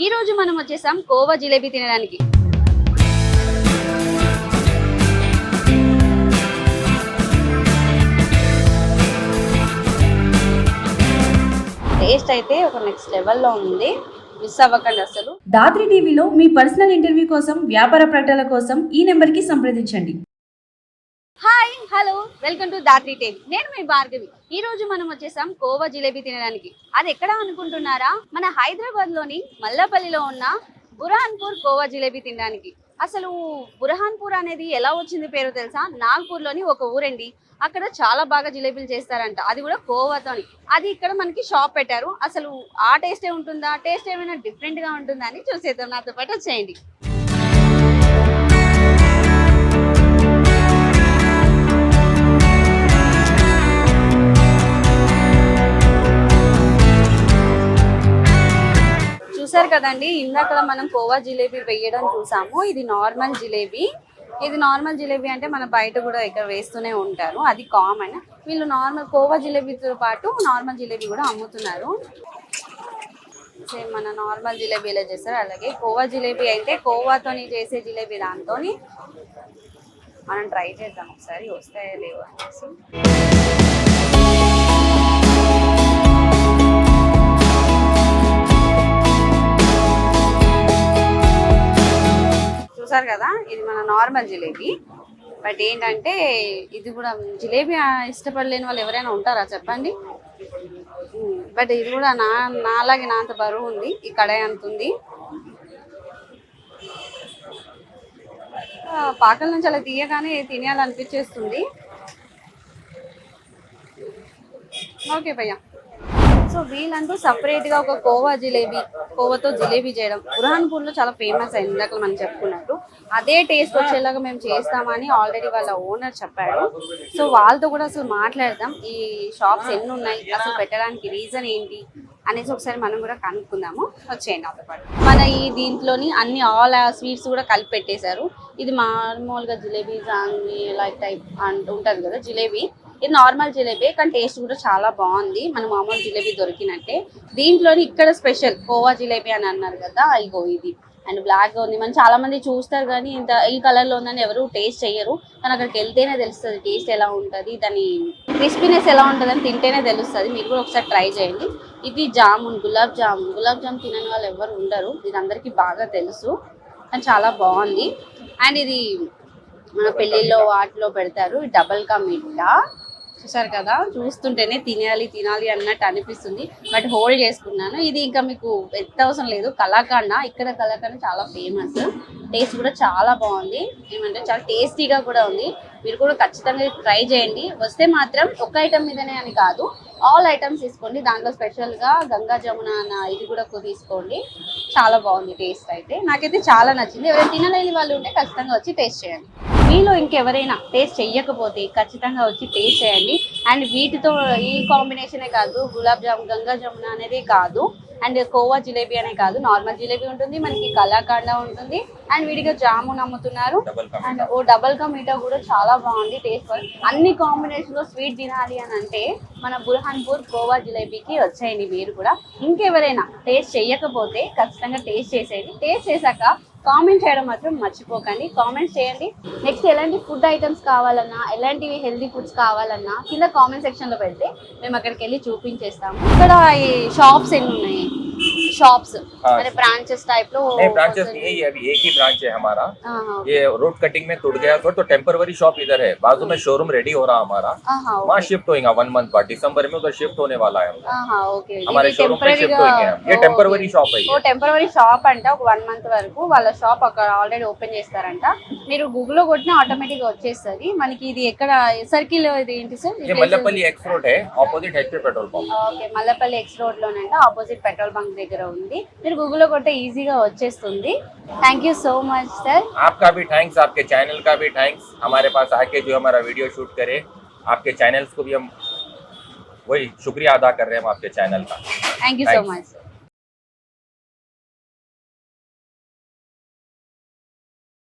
ఈ రోజు మనం వచ్చేసాం కోవా జిలేబీ తినడానికి. టేస్ట్ అయితే ఒక నెక్స్ట్ లెవెల్లో ఉంది. మిస్ అవ్వకండి అసలు. దాత్రి టీవీలో మీ పర్సనల్ ఇంటర్వ్యూ కోసం, వ్యాపార ప్రకటనల కోసం ఈ నెంబర్కి సంప్రదించండి. Hi hello welcome to Dhatri TV. నేను మీ భార్గవి. ఈ రోజు మనం వచ్చేసాం కోవా జిలేబీ తినడానికి. అది ఎక్కడ అనుకుంటున్నారా? మన హైదరాబాద్ లోని మల్లపల్లిలో ఉన్న బుర్హాన్పూర్ కోవా జిలేబీ తినడానికి. అసలు బుర్హాన్పూర్ అనేది ఎలా వచ్చింది పేరు తెలుసా? నాగ్పూర్లోని ఒక ఊరండి. అక్కడ చాలా బాగా జిలేబీలు చేస్తారంట, అది కూడా కోవాతోని. అది ఇక్కడ మనకి షాప్ పెట్టారు. అసలు ఆ టేస్టే ఉంటుందా, టేస్ట్ ఏమైనా డిఫరెంట్ గా ఉంటుందా అని చూసేద్దాం. నాతో పాటు వచ్చేయండి. చూసారు కదండి, ఇందాక మనం కోవా జిలేబీ వేయడం చూసాము. ఇది నార్మల్ జిలేబీ. ఇది నార్మల్ జిలేబీ అంటే మన బయట కూడా ఇక్కడ వేస్తూనే ఉంటారు, అది కామన్. వీళ్ళు నార్మల్ కోవా జిలేబీతో పాటు నార్మల్ జిలేబీ కూడా అమ్ముతున్నారు. సేమ్ మన నార్మల్ జిలేబీ ఎలా చేస్తారు అలాగే కోవా జిలేబీ అయితే కోవాతోని చేసే జిలేబీ దాంతో మనం ట్రై చేద్దాం ఒకసారి, వస్తాయో లేవో అనేసి. చూసారు కదా, ఇది మన నార్మల్ జిలేబీ. బట్ ఏంటంటే ఇది కూడా జిలేబీ ఇష్టపడలేని వాళ్ళు ఎవరైనా ఉంటారా చెప్పండి. బట్ ఇది కూడా నాలాగే నా అంత బరువు ఉంది, ఈ కడాయి అంత ఉంది. పాకల నుంచి అలా తీయగానే తినేయాలనిపించేస్తుంది. ఓకే భయ్యా. సో వీళ్ళంటూ సపరేట్గా ఒక కోవా జిలేబీ, కోవాతో జిలేబీ చేయడం బుర్హాన్పూర్లో చాలా ఫేమస్ అయింది. ఇందాక మనం చెప్పుకున్నట్టు అదే టేస్ట్ వచ్చేలాగా మేము చేస్తామని ఆల్రెడీ వాళ్ళ ఓనర్ చెప్పాడు. సో వాళ్ళతో కూడా అసలు మాట్లాడదాం, ఈ షాప్స్ ఎన్ని ఉన్నాయి, అసలు పెట్టడానికి రీజన్ ఏంటి అనేసి ఒకసారి మనం కూడా కనుక్కుందాము. వచ్చేయండి నాతో పాటు. మన ఈ దీంట్లోని అన్ని ఆల్ స్వీట్స్ కూడా కలిపి పెట్టేశారు. ఇది మామూలుగా జిలేబీ జాంగ్రీ లైక్ టైప్ అంటూ ఉంటుంది కదా జిలేబీ. ఇది నార్మల్ జిలేబీ కానీ టేస్ట్ కూడా చాలా బాగుంది, మన మామూలు జిలేబీ దొరికినట్టే. దీంట్లోని ఇక్కడ స్పెషల్ కోవా జిలేబీ అని అన్నారు కదా, ఇగో ఇది అండ్ బ్లాక్గా ఉంది. మనం చాలా మంది చూస్తారు కానీ ఇంత ఈ కలర్లో ఉందని ఎవరు టేస్ట్ చేయరు, కానీ అక్కడికి వెళ్తేనే తెలుస్తుంది టేస్ట్ ఎలా ఉంటుంది, దాని క్రిస్పీనెస్ ఎలా ఉంటుందని తింటేనే తెలుస్తుంది. మీరు కూడా ఒకసారి ట్రై చేయండి. ఇది జామున్, గులాబ్ జామున్ తినని వాళ్ళు ఎవరు ఉండరు, ఇది అందరికీ బాగా తెలుసు, కానీ చాలా బాగుంది. అండ్ ఇది మన పెళ్ళిళ్ళలో వాటిలో పెడతారు, డబల్ కా మీఠా. చూసారు కదా, చూస్తుంటేనే తినాలి అన్నట్టు అనిపిస్తుంది. బట్ హోల్డ్ చేసుకున్నాను. ఇది ఇంకా మీకు ఎంత అవసరం లేదు, కలాకండ. ఇక్కడ కలాకండ చాలా ఫేమస్, టేస్ట్ కూడా చాలా బాగుంది. ఏమంటే చాలా టేస్టీగా కూడా ఉంది. మీరు కూడా ఖచ్చితంగా ట్రై చేయండి. వస్తే మాత్రం ఒక ఐటమ్ మీదనే అని కాదు, ఆల్ ఐటమ్స్ తీసుకోండి. దాంట్లో స్పెషల్గా గంగా జమున అన్న ఇది కూడా తీసుకోండి. చాలా బాగుంది టేస్ట్ అయితే, నాకైతే చాలా నచ్చింది. ఎవరైనా తినలేని వాళ్ళు ఉంటే ఖచ్చితంగా వచ్చి టేస్ట్ చేయండి. మీలో ఇంకెవరైనా టేస్ట్ చెయ్యకపోతే ఖచ్చితంగా వచ్చి టేస్ట్ చేయండి. అండ్ వీటితో ఈ కాంబినేషనే కాదు, గులాబ్ జామున్ గంగా జమున అనేది కాదు, అండ్ కోవా జిలేబీ అనే కాదు, నార్మల్ జిలేబీ ఉంటుంది, మనకి కలాకండ ఉంటుంది, అండ్ వీడిగా జామున్ అమ్ముతున్నారు. అండ్ డబల్ కా మీఠా కూడా చాలా బాగుంది టేస్ట్. అన్ని కాంబినేషన్ లో స్వీట్ తినాలి అని అంటే మన బుర్హాన్పూర్ కోవా జిలేబీకి వచ్చేయండి మీరు కూడా. ఇంకెవరైనా టేస్ట్ చెయ్యకపోతే ఖచ్చితంగా టేస్ట్ చేసేయండి. టేస్ట్ చేశాక కామెంట్ చేయడం మాత్రం మర్చిపోకండి. కామెంట్స్ చేయండి. నెక్స్ట్ ఎలాంటి ఫుడ్ ఐటమ్స్ కావాలన్నా, ఎలాంటివి హెల్దీ ఫుడ్స్ కావాలన్నా కింద కామెంట్ సెక్షన్ లో పెడితే మేము అక్కడికి వెళ్ళి చూపించేస్తాము. ఇక్కడ ఈ షాప్స్ ఎన్ని ఉన్నాయి? शॉप्स अरे ब्रांचेस टाइप लो नहीं ब्रांचेस नहीं है, ये अभी एक ही ब्रांच है हमारा। ये रोड कटिंग में टूट गया तो टेम्पररी शॉप इधर है, बाजू में शोरूम रेडी हो रहा हमारा, वहाँ शिफ्ट होएगा 1 मंथ बाद, दिसंबर में उधर शिफ्ट होने वाला है हमारे शोरूम पे शिफ्ट होएंगे हम। ये टेम्पररी शॉप है, ఓ టెంపరరీ షాప్ అంట. ఒక 1 మంత్ వరకు వాళ్ళ షాప్ అక్కడ ఆల్రెడీ ఓపెన్ చేస్తారంట. మీరు గూగుల్ లో కొట్టినా ఆటోమేటిక్ గా వచ్చేస్తుంది మనకి. ఇది ఎక్కడ సర్కిల్, ఇది ఏంటి సార్? ये मल्लपल्ली एक्स रोड है, opposite HP petrol pump. Okay, Mallapalli X road లోనంట, ఆపోజిట్ పెట్రోల్ బంక్ దగ్గర ఉంది. మీరు గూగుల్ లో కొట్టే ఈజీగా వచ్చేస్తుంది. Thank you so much sir. आपका भी थैंक्स, आपके चैनल का भी थैंक्स, हमारे पास आके जो हमारा वीडियो शूट करे। आपके चैनल्स को भी हम वही शुक्रिया अदा कर रहे हैं हम आपके चैनल का। Thank you so much.